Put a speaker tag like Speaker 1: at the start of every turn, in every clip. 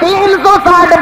Speaker 1: 360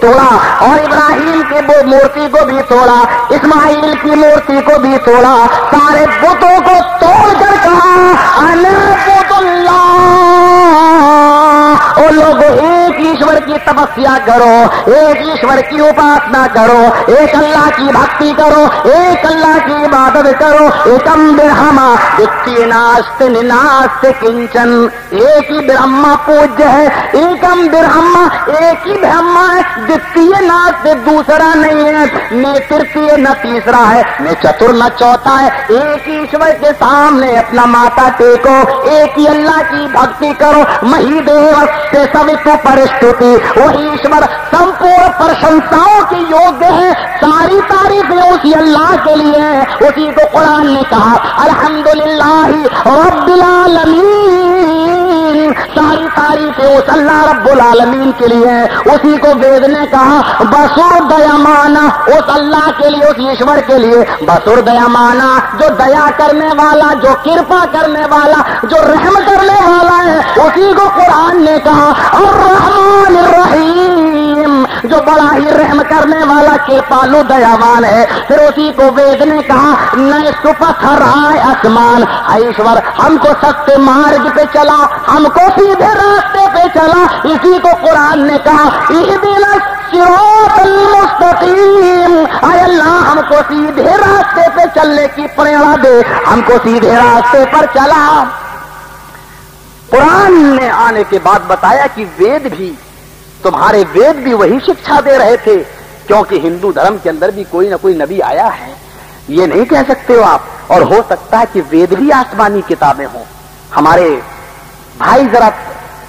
Speaker 1: توڑا اور ابراہیم کی وہ مورتی کو بھی توڑا, اسماعیل کی مورتی کو بھی توڑا, سارے بتوں کو توڑ کر کہا اعبد اللہ, او لوگوں ایک ایشور کی تپسیا کرو, ایک ایشور کی اپاسنا کرو, ایک اللہ کی بھکتی کرو, ایک اللہ کی عبادت کرو. ایکم برہما وتیہ ناستے نناستے کنچن, ایک ہی برہما پوجیہ ہے, ایکم برہما ایک ہی برہما ہے, دتیہ ناستے دوسرا نہیں ہے, نہ ترتیہ نہ تیسرا ہے, نہ چتر نہ چوتھا ہے. ایک ہی ایشور کے سامنے اپنا ماتھا ٹیکو, ایک ہی اللہ کی بھکتی کرو. مہی دیو سے سوتو پرستوتی, وہی ایشور سمپورن پرشنساؤں کی یوگیہ ہے. ساری تعریفیں اسی اللہ کے لیے ہیں. اسی کو قرآن نے کہا الحمدللہ رب العالمین, ساری تعریفیں اس اللہ رب العالمین کے لیے ہیں. اسی کو وید نے کہا بسور دیامانا, اس اللہ کے لیے, اس ایشور کے لیے بسور دیامانا, جو دیا کرنے والا, جو کرپا کرنے والا, جو رحم کرنے والا ہے. اسی کو قرآن نے کہا الرحمن الرحیم, جو بڑا ہی رحم کرنے والا کرپالو دیاوان ہے. پھر اسی کو وید نے کہا نئے سپتھر آئے آسمان, ایشور ہم کو سچے مارگ پہ چلا, ہم کو سیدھے راستے پہ چلا. اسی کو قرآن نے کہا اہدنا الصراط المستقیم, اے اللہ ہم کو سیدھے راستے پہ چلنے کی پریرنا دے, ہم کو سیدھے راستے پر چلا. قرآن نے آنے کے بعد بتایا کہ وید بھی, تمہارے وید بھی وہی شکشا دے رہے تھے, کیونکہ ہندو دھرم کے اندر بھی کوئی نہ کوئی نبی آیا ہے. یہ نہیں کہہ سکتے ہو آپ, اور ہو سکتا ہے کہ وید بھی آسمانی کتابیں ہوں. ہمارے بھائی ذرا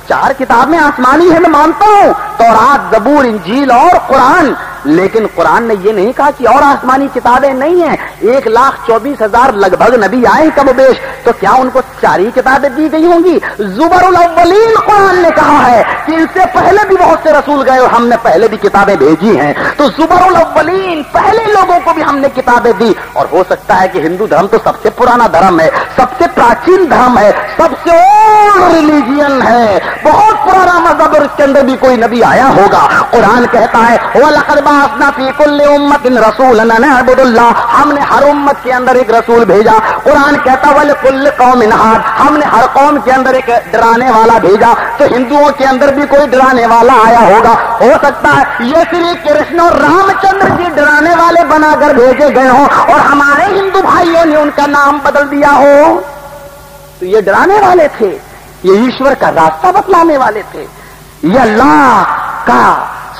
Speaker 1: 4 کتابیں آسمانی ہیں میں مانتا ہوں, تورات, زبور, انجیل اور قرآن, لیکن قرآن نے یہ نہیں کہا کہ اور آسمانی کتابیں نہیں ہیں. 1,24,000 لگ بھگ نبی آئے کم و بیش, تو کیا ان کو 4 ہی کتابیں دی گئی ہوں گی؟ زبر الاولین قرآن نے کہا ہے کہ ان سے پہلے بھی بہت سے رسول گئے اور ہم نے پہلے بھی کتابیں بھیجی ہیں. تو زبر الاولین پہلے لوگوں کو بھی ہم نے کتابیں دی. اور ہو سکتا ہے کہ ہندو دھرم تو سب سے پرانا دھرم ہے, سب سے پراچین دھرم ہے, سب سے اولڈ ریلیجین ہے, بہت پرانا مذہب, اور اس کے اندر بھی کوئی نبی آیا ہوگا. قرآن کہتا ہے وَلَقَدْ بَعَثْنَا فِي كُلِّ أُمَّةٍ رَسُولًا أَنِ اعْبُدُوا اللَّهَ, ہم نے ہر امت کے اندر ایک رسول بھیجا. قرآن کہتا وَلِكُلِّ قَوْمٍ هَادٍ, ہم نے ہر قوم کے اندر ایک ڈرانے والا بھیجا. تو ہندوؤں کے اندر بھی کوئی ڈرانے والا آیا ہوگا. ہو سکتا ہے یہ شری کرشن اور رام چندر جی ڈرانے والے بنا کر بھیجے گئے ہوں, اور ہمارے ہندو بھائیوں نے ان کا نام بدل دیا ہو. تو یہ ڈرانے والے تھے, یہ ایشور کا راستہ بتلانے والے تھے, یہ اللہ کا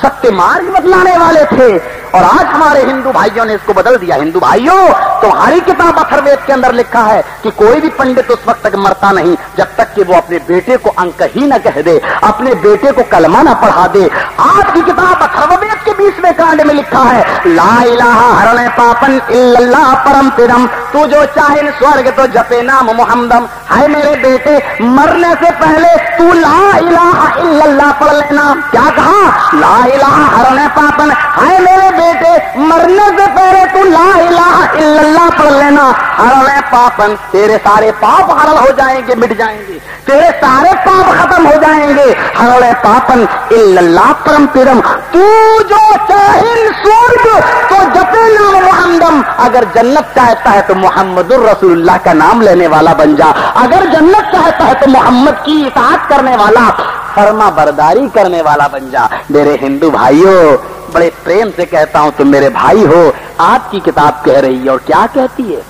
Speaker 1: ستیہ مارگ بتلانے والے تھے. اور آج ہمارے ہندو بھائیوں نے اس کو بدل دیا. ہندو بھائیوں, تمہاری کتاب اتھروید کے اندر لکھا ہے کہ کوئی بھی پنڈت اس وقت تک مرتا نہیں جب تک کہ وہ اپنے بیٹے کو انک ہی نہ کہہ دے, اپنے بیٹے کو کلمہ نہ پڑھا دے. آپ کی کتاب اتھروید کے 20ویں کانڈ میں لکھا ہے لا الہ ہرنے پاپن الا اللہ پرم پرم, تو جو چاہے سورگ تو جپے نام محمدم. ہے میرے بیٹے, مرنے سے پہلے تو لا الہ الا اللہ پڑھ لینا. کیا کہا؟ لا الہ ہرنے پاپن. ہے میرے بیٹے, مرنے سے پہلے تو لا الہ الا اللہ پڑھ لینا. ہرنے پاپن, تیرے سارے پاپ ہرل ہو جائیں گے, مٹ جائیں گے, تیرے سارے پاپ ختم ہو جائیں گے. ہرنے پاپن الا اللہ پرم پرم, تو جو چاہے سورگ تو جپے نام محمدم. اگر جنت چاہتا ہے تو محمد الرسول اللہ کا نام لینے والا بن جا. اگر جنت چاہتا ہے تو محمد کی اطاعت کرنے والا, فرما برداری کرنے والا بن جا. میرے ہندو بھائیوں, بڑے پریم سے کہتا ہوں, تم میرے بھائی ہو. آپ کی کتاب کہہ رہی ہے, اور کیا کہتی ہے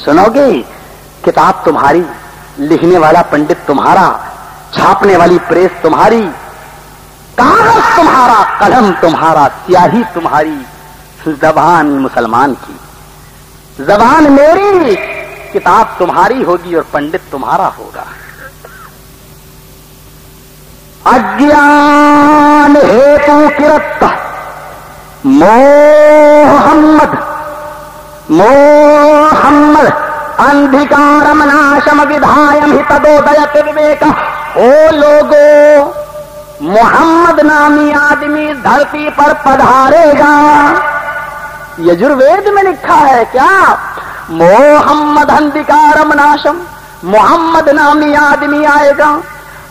Speaker 1: سنو گے؟ کتاب تمہاری, لکھنے والا پنڈت تمہارا, چھاپنے والی پریس تمہاری, کاغذ تمہارا, قلم تمہارا, سیاہی تمہاری, زبان مسلمان کی, زبان میری, کتاب تمہاری ہوگی اور پنڈت تمہارا ہوگا. اجیان ہیتو کرت محمد محمد اندھکارم ناشم ودھایم ہتدودیت وویک. او لوگو, محمد نامی آدمی دھرتی پر پدھارے گا. یجروید میں لکھا ہے کیا؟ محمد اندھکارم ناشم, محمد نامی آدمی آئے گا,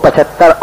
Speaker 1: 75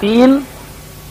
Speaker 1: 3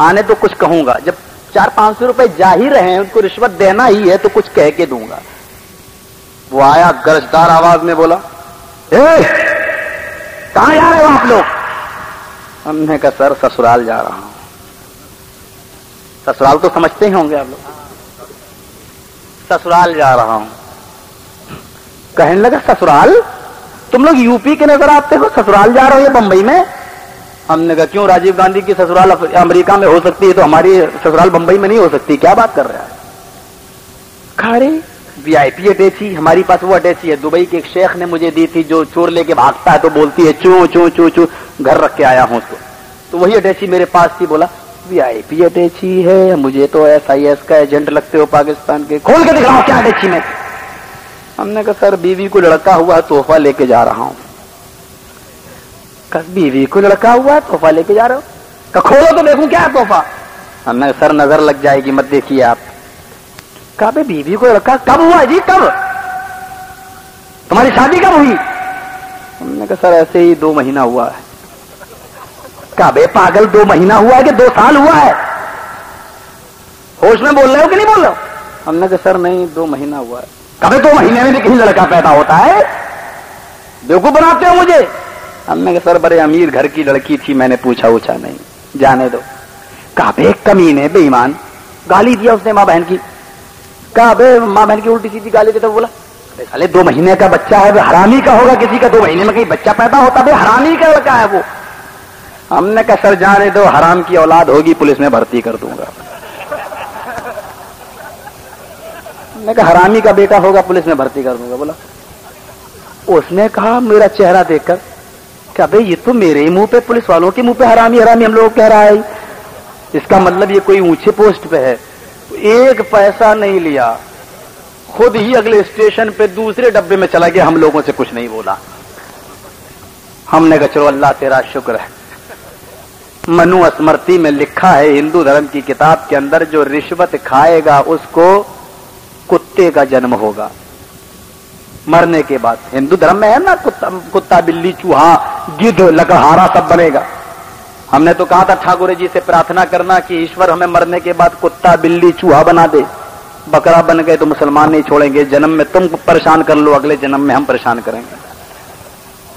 Speaker 1: آنے تو کچھ کہوں گا، جب 400-500 روپے جا ہی رہے ہیں ان کو رشوت دینا ہی ہے تو کچھ کہہ کے دوں گا. وہ آیا گرجدار آواز میں بولا، کہاں جا رہے ہو آپ لوگ؟ ہم نے کہا سر سسرال جا رہا ہوں. سسرال تو سمجھتے ہی ہوں گے آپ لوگ. سسرال جا رہا ہوں. کہنے لگا سسرال؟ تم لوگ یو پی کے نظر آتے ہو، سسرال جا رہے ہو یہ بمبئی میں؟ ہم نے کہا کیوں، راجیو گاندھی کی سسرال امریکہ میں ہو سکتی ہے تو ہماری سسرال بمبئی میں نہیں ہو سکتی، کیا بات کر رہا ہے؟ کھارے وی آئی پی اٹیچی، ہماری پاس وہ اٹیچی ہے دبئی کے ایک شیخ نے مجھے دی تھی، جو چور لے کے بھاگتا ہے تو بولتی ہے چوں چوں چوں چوں، گھر رکھ کے آیا ہوں اس کو، تو وہی اٹیچی میرے پاس تھی. بولا وی آئی پی اٹیچی ہے، مجھے تو SIS کا ایجنٹ لگتے ہو پاکستان کے، کھول کے دکھاؤ کیا اٹیچی میں. ہم نے کہا سر بیوی کو لڑکا ہوا تحفہ لے کے جا رہا ہوں. کہ بیوی کو لڑکا ہوا تحفہ لے کے جا رہے ہو؟ کہ کھولو تو دیکھوں کیا ہے تحفہ. ہم نے سر نظر لگ جائے گی مت دیکھیے آپ. کہا بھائی بیوی کو لڑکا کب ہوا جی، کب تمہاری شادی کب ہوئی؟ ہم نے کہا سر ایسے ہی 2 مہینہ ہوا ہے. کہا بے پاگل 2 مہینہ ہوا ہے کہ 2 سال ہوا ہے؟ ہوش میں بول رہے ہو کہ نہیں بول رہے ہو؟ ہم نے کہا سر نہیں 2 مہینہ ہوا ہے. کبھی 2 مہینے میں بھی کہیں لڑکا پیدا ہوتا ہے؟ بیوقوف بناتے ہو مجھے. ہم نے کہا سر بڑے امیر گھر کی لڑکی تھی، میں نے پوچھا نہیں، جانے دو. کہا بے کمینے بے ایمان، گالی دیا اس نے ماں بہن کی. کہا بے ماں بہن کی الٹی سیدھی گالی دیتا. بولا سالے 2 مہینے کا بچہ ہے، حرامی کا ہوگا، کسی کا 2 مہینے میں کہیں بچہ پیدا ہوتا بے حرامی کا لڑکا ہے وہ. ہم نے کہا سر جانے دو، حرام کی اولاد ہوگی پولیس میں بھرتی کر دوں گا. ہم نے کہا حرامی کا بیٹا ہوگا پولیس میں بھرتی کر دوں گا. بولا اس نے کہا میرا چہرہ دیکھ کر کہ بھائی یہ تو میرے ہی منہ پہ، پولیس والوں کے منہ پہ حرامی حرامی ہم لوگ کہہ رہا ہے، اس کا مطلب یہ کوئی اونچے پوسٹ پہ ہے. 1 پیسہ نہیں لیا، خود ہی اگلے اسٹیشن پہ دوسرے ڈبے میں چلا گیا، ہم لوگوں سے کچھ نہیں بولا. ہم نے کہا چلو اللہ تیرا شکر ہے. منو اسمرتی میں لکھا ہے ہندو دھرم کی کتاب کے اندر، جو رشوت کھائے گا اس کو کتے کا جنم ہوگا مرنے کے بعد. ہندو دھرم میں ہے نا کتا بلی چوہا گدھ لکڑہارا سب بنے گا. ہم نے تو کہا تھا ٹھاکر جی سے پرارتھنا کرنا کہ ایشور ہمیں مرنے کے بعد کتا بلی چوہا بنا دے. بکرا بن گئے تو مسلمان نہیں چھوڑیں گے، جنم میں تم پریشان کر لو، اگلے جنم میں ہم پریشان کریں گے.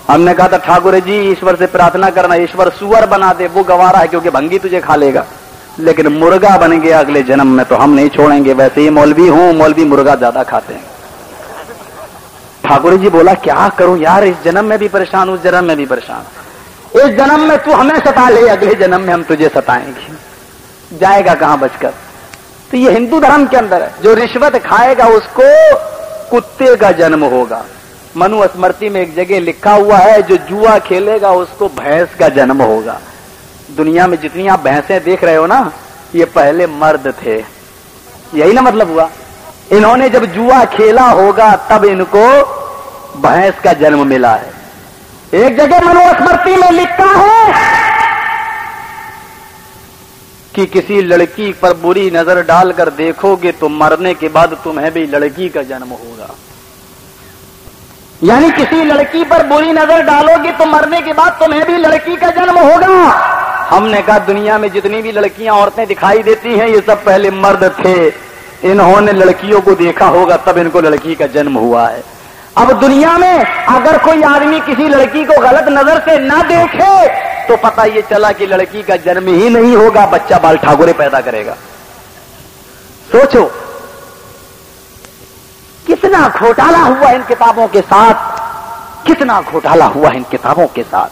Speaker 1: ہم نے کہا تھا ٹھاکر جی ایشور سے پرارتھنا کرنا ایشور سور بنا دے، وہ گوارا ہے کیونکہ بھنگی تجھے کھا لے گا، لیکن مرغا بن گیا اگلے جنم میں تو ہم نہیں چھوڑیں گے. ویسے ہی مولوی ہوں، مولوی مرغا زیادہ کھاتے ہیں. ٹھاکر جی بولا کیا کروں یار، اس جنم میں بھی پریشان، اس جنم میں بھی پریشان. اس جنم میں تو ہمیں ستا لے، اگلے جنم میں ہم تجھے ستائیں گے، جائے گا کہاں بچ کر. تو یہ ہندو دھرم کے اندر ہے، جو رشوت کھائے گا اس کو کتے کا جنم ہوگا. منو اسمرتی میں ایک جگہ لکھا ہوا ہے جو جوا کھیلے گا اس کو بھینس کا جنم ہوگا. دنیا میں جتنی آپ بھینسیں دیکھ رہے ہو نا، یہ پہلے مرد تھے، یہی نا مطلب ہوا. انہوں نے جب جوا کھیلا ہوگا تب ان کو بھینس کا جنم ملا ہے. ایک جگہ منو اسمرتی میں لکھا ہے کہ کسی لڑکی پر بری نظر ڈال کر دیکھو گے تو مرنے کے بعد تمہیں بھی لڑکی کا جنم ہوگا. یعنی کسی لڑکی پر بری نظر ڈالو گے تو مرنے کے بعد تمہیں بھی لڑکی کا جنم ہوگا. ہم نے کہا دنیا میں جتنی بھی لڑکیاں عورتیں دکھائی دیتی ہیں یہ سب پہلے مرد تھے، انہوں نے لڑکیوں کو دیکھا ہوگا تب ان کو لڑکی کا جنم ہوا ہے. اب دنیا میں اگر کوئی آدمی کسی لڑکی کو غلط نظر سے نہ دیکھے تو پتہ یہ چلا کہ لڑکی کا جنم ہی نہیں ہوگا، بچہ بال ٹھاکرے پیدا کرے گا. سوچو کتنا گھوٹالا ہوا ان کتابوں کے ساتھ، کتنا گھوٹالا ہوا ان کتابوں کے ساتھ.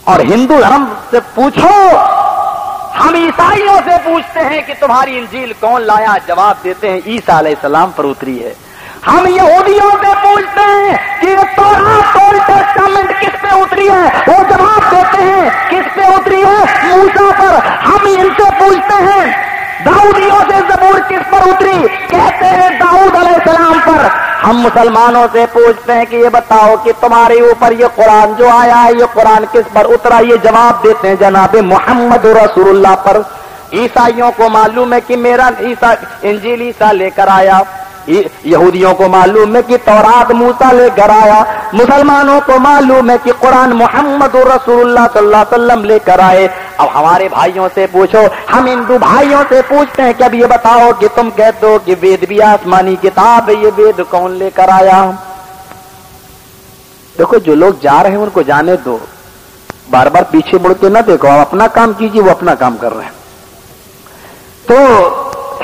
Speaker 1: اور ہندو دھرم سے پوچھو، ہم عیسائیوں سے پوچھتے ہیں کہ تمہاری انجیل کون لایا، جواب دیتے ہیں عیسیٰ علیہ السلام پر اتری ہے. ہم یہودیوں سے پوچھتے ہیں کہ تورات اولڈ ٹیسٹامنٹ کس پہ اتری ہے، وہ جواب دیتے ہیں کس پہ اتری ہے، موسیٰ پر. ہم ان سے پوچھتے ہیں داؤدیوں سے زبور کس پر اتری، کہتے ہیں داؤد علیہ السلام پر. ہم مسلمانوں سے پوچھتے ہیں کہ یہ بتاؤ کہ تمہارے اوپر یہ قرآن جو آیا ہے یہ قرآن کس پر اترا، یہ جواب دیتے ہیں جناب محمد رسول اللہ پر. عیسائیوں کو معلوم ہے کہ میرا انجیل عیسیٰ لے کر آیا، یہودیوں کو معلوم ہے کہ تورات موسیٰ لے کر آیا، مسلمانوں کو معلوم ہے کہ قرآن محمد رسول اللہ صلی اللہ علیہ وسلم لے کر آئے. اب ہمارے بھائیوں سے پوچھو، ہم ہندو بھائیوں سے پوچھتے ہیں کہ اب یہ بتاؤ کہ تم کہتے ہو کہ وید بھی آسمانی کتاب ہے، یہ وید کون لے کر آیا؟ دیکھو جو لوگ جا رہے ہیں ان کو جانے دو، بار بار پیچھے مڑ کے نہ دیکھو، آپ اپنا کام کیجیے، وہ اپنا کام کر رہے ہیں۔ تو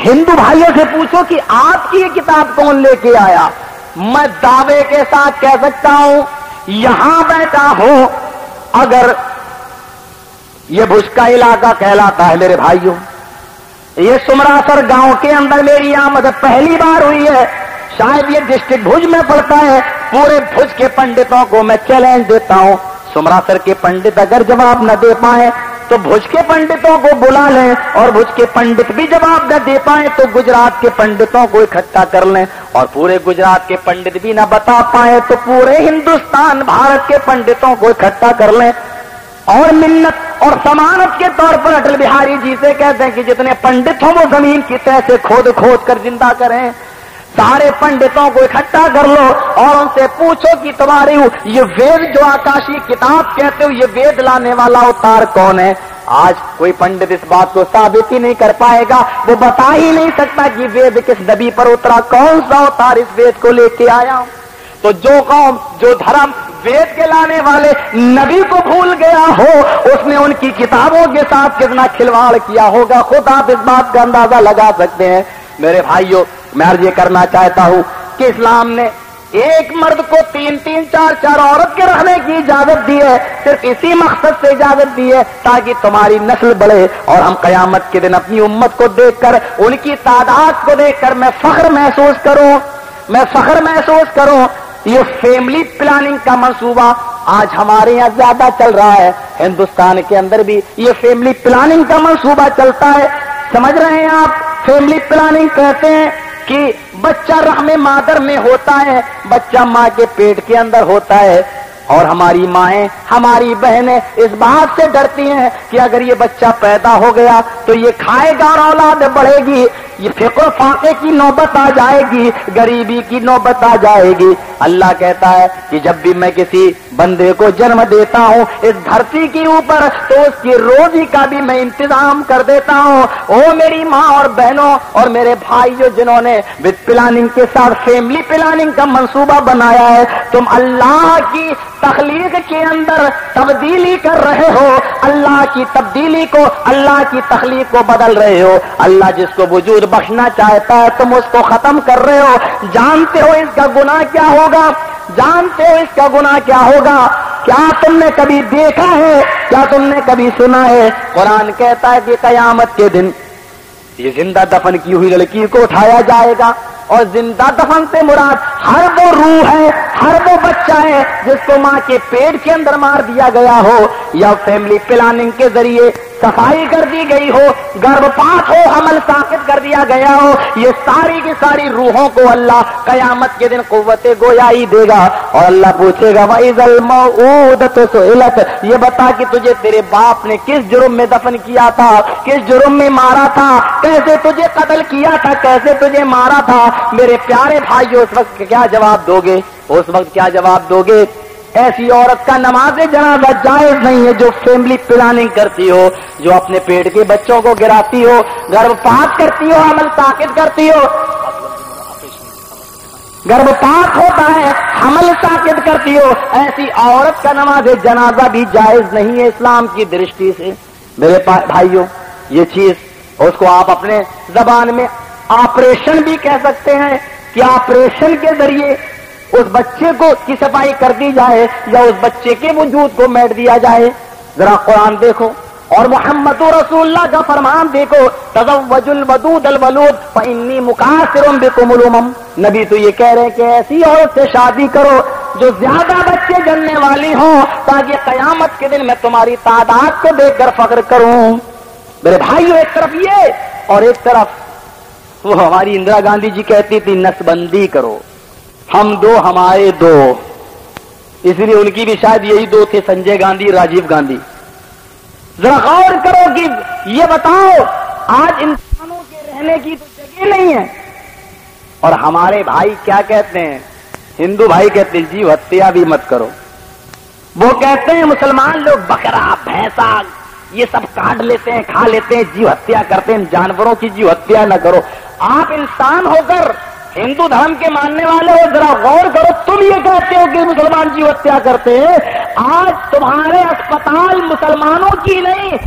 Speaker 1: ہندو بھائیوں سے پوچھو کہ آپ کی یہ کتاب کون لے کے آیا؟ میں دعوے کے ساتھ کہہ سکتا ہوں، یہاں بیٹھا ہوں، اگر یہ بھج کا علاقہ کہلاتا ہے میرے بھائیوں، یہ سمراسر گاؤں کے اندر میری آمد پہلی بار ہوئی ہے، شاید یہ ڈسٹرکٹ بھج میں پڑتا ہے، پورے بھج کے پنڈتوں کو میں چیلنج دیتا ہوں، سمراسر کے پنڈت اگر جواب نہ دے پائیں تو بھج کے پنڈتوں کو بلا لیں، اور بھج کے پنڈت بھی جواب نہ دے پائیں تو گجرات کے پنڈتوں کو اکٹھا کر لیں، اور پورے گجرات کے پنڈت بھی نہ بتا پائیں تو پورے ہندوستان بھارت کے پنڈتوں کو اکٹھا کر لیں، اور منت اور ضمانت کے طور پر اٹل بہاری جی سے کہتے ہیں کہ جتنے پنڈت ہوں وہ زمین کی تہ سے کھود کھود کر زندہ کریں، سارے پنڈتوں کو اکٹھا کر لو اور ان سے پوچھو کہ تمہاری یہ وید جو آکاشی کتاب کہتے ہو، یہ وید لانے والا اوتار کون ہے؟ آج کوئی پنڈت اس بات کو ثابت ہی نہیں کر پائے گا، وہ بتا ہی نہیں سکتا کہ وید کس نبی پر اترا، کون سا اوتار اس وید کو لے کے آیا۔ تو جو قوم جو دھرم وید کے لانے والے نبی کو بھول گیا ہو، اس نے ان کی کتابوں کے ساتھ کتنا کھلواڑ کیا ہوگا، خود آپ اس بات کا اندازہ لگا سکتے ہیں۔ میرے بھائیوں، میں عرض یہ کرنا چاہتا ہوں کہ اسلام نے ایک مرد کو 3 4 عورت کے رہنے کی اجازت دی ہے، صرف اسی مقصد سے اجازت دی ہے تاکہ تمہاری نسل بڑھے، اور ہم قیامت کے دن اپنی امت کو دیکھ کر، ان کی تعداد کو دیکھ کر میں فخر محسوس کروں۔ یہ فیملی پلاننگ کا منصوبہ آج ہمارے یہاں زیادہ چل رہا ہے، ہندوستان کے اندر بھی یہ فیملی پلاننگ کا منصوبہ چلتا ہے۔ سمجھ رہے ہیں آپ؟ فیملی پلاننگ کہتے ہیں کہ بچہ رحم مادر میں ہوتا ہے، بچہ ماں کے پیٹ کے اندر ہوتا ہے، اور ہماری مائیں، ہماری بہنیں اس بات سے ڈرتی ہیں کہ اگر یہ بچہ پیدا ہو گیا تو یہ کھائے گا اور اولاد بڑھے گی، یہ فقر و فاقے کی نوبت آ جائے گی، غریبی کی نوبت آ جائے گی۔ اللہ کہتا ہے کہ جب بھی میں کسی بندے کو جنم دیتا ہوں اس دھرتی کے اوپر تو اس کی روزی کا بھی میں انتظام کر دیتا ہوں۔ او میری ماں اور بہنوں اور میرے بھائیوں جنہوں نے وتھ پلاننگ کے ساتھ فیملی پلاننگ کا منصوبہ بنایا ہے، تم اللہ کی تخلیق کے اندر تبدیلی کر رہے ہو، اللہ کی تبدیلی کو، اللہ کی تخلیق کو بدل رہے ہو۔ اللہ جس کو وجود بخشنا چاہتا ہے تم اس کو ختم کر رہے ہو۔ جانتے ہو اس کا گناہ کیا ہوگا؟ جانتے ہو اس کا گناہ کیا ہوگا؟ کیا تم نے کبھی دیکھا ہے؟ کیا تم نے کبھی سنا ہے؟ قرآن کہتا ہے کہ قیامت کے دن یہ زندہ دفن کی ہوئی لڑکی کو اٹھایا جائے گا، اور زندہ دفن سے مراد ہر وہ روح ہے، ہر وہ بچہ ہے جس کو ماں کے پیٹ کے اندر مار دیا گیا ہو، یا فیملی پلاننگ کے ذریعے صفائی کر دی گئی ہو، گربھپات ہو، حمل ساقط کر دیا گیا ہو، یہ ساری کی ساری روحوں کو اللہ قیامت کے دن قوت گویائی دے گا، اور اللہ پوچھے گا وَإِذَا الْمَوْءُودَةُ سُئِلَتْ، یہ بتا کہ تجھے تیرے باپ نے کس جرم میں دفن کیا تھا، کس جرم میں مارا تھا، کیسے تجھے قتل کیا تھا، کیسے تجھے مارا تھا۔ میرے پیارے بھائیو، اس وقت کیا جواب دو گے؟ اس وقت کیا جواب دو گے؟ ایسی عورت کا نماز جنازہ جائز نہیں ہے جو فیملی پلاننگ کرتی ہو، جو اپنے پیٹ کے بچوں کو گراتی ہو، گربھپات کرتی ہو، حمل ساقط کرتی ہو، گربھپات ہوتا ہے، حمل ساقط کرتی ہو، ایسی عورت کا نماز جنازہ بھی جائز نہیں ہے اسلام کی درشٹی سے۔ میرے بھائیوں، یہ چیز اس کو آپ اپنے زبان میں آپریشن بھی کہہ سکتے ہیں کہ آپریشن کے ذریعے اس بچے کو کی صفائی کر دی جائے، یا اس بچے کے وجود کو میٹ دیا جائے۔ ذرا قرآن دیکھو اور محمد رسول اللہ کا فرمان دیکھو، تزوجوا الودود الولود فانی مکاثر بکم الامم۔ نبی تو یہ کہہ رہے ہیں کہ ایسی عورت سے شادی کرو جو زیادہ بچے جننے والی ہوں، تاکہ قیامت کے دن میں تمہاری تعداد کو دیکھ کر فخر کروں۔ میرے بھائیو، ایک طرف یہ اور ایک طرف وہ ہماری اندرا گاندھی جی کہتی تھی نسل بندی کرو، ہم دو ہمارے دو، اس لیے ان کی بھی شاید یہی دو تھے، سنجے گاندھی، راجیو گاندھی۔ ذرا غور کرو کہ یہ بتاؤ آج انسانوں کے رہنے کی تو جگہ نہیں ہے، اور ہمارے بھائی کیا کہتے ہیں؟ ہندو بھائی کہتے ہیں جی ہتیا بھی مت کرو، وہ کہتے ہیں مسلمان لوگ بکرا بھینسا یہ سب کاٹ لیتے ہیں، کھا لیتے ہیں، جیو ہتیا کرتے ہیں، جانوروں کی جیو ہتیا نہ کرو۔ آپ انسان ہو کر ہندو دھرم کے ماننے والے ہو، ذرا غور کرو، تم یہ کہتے ہو کہ مسلمان جیو ہتیا کرتے ہیں۔ آج تمہارے اسپتال مسلمانوں کی نہیں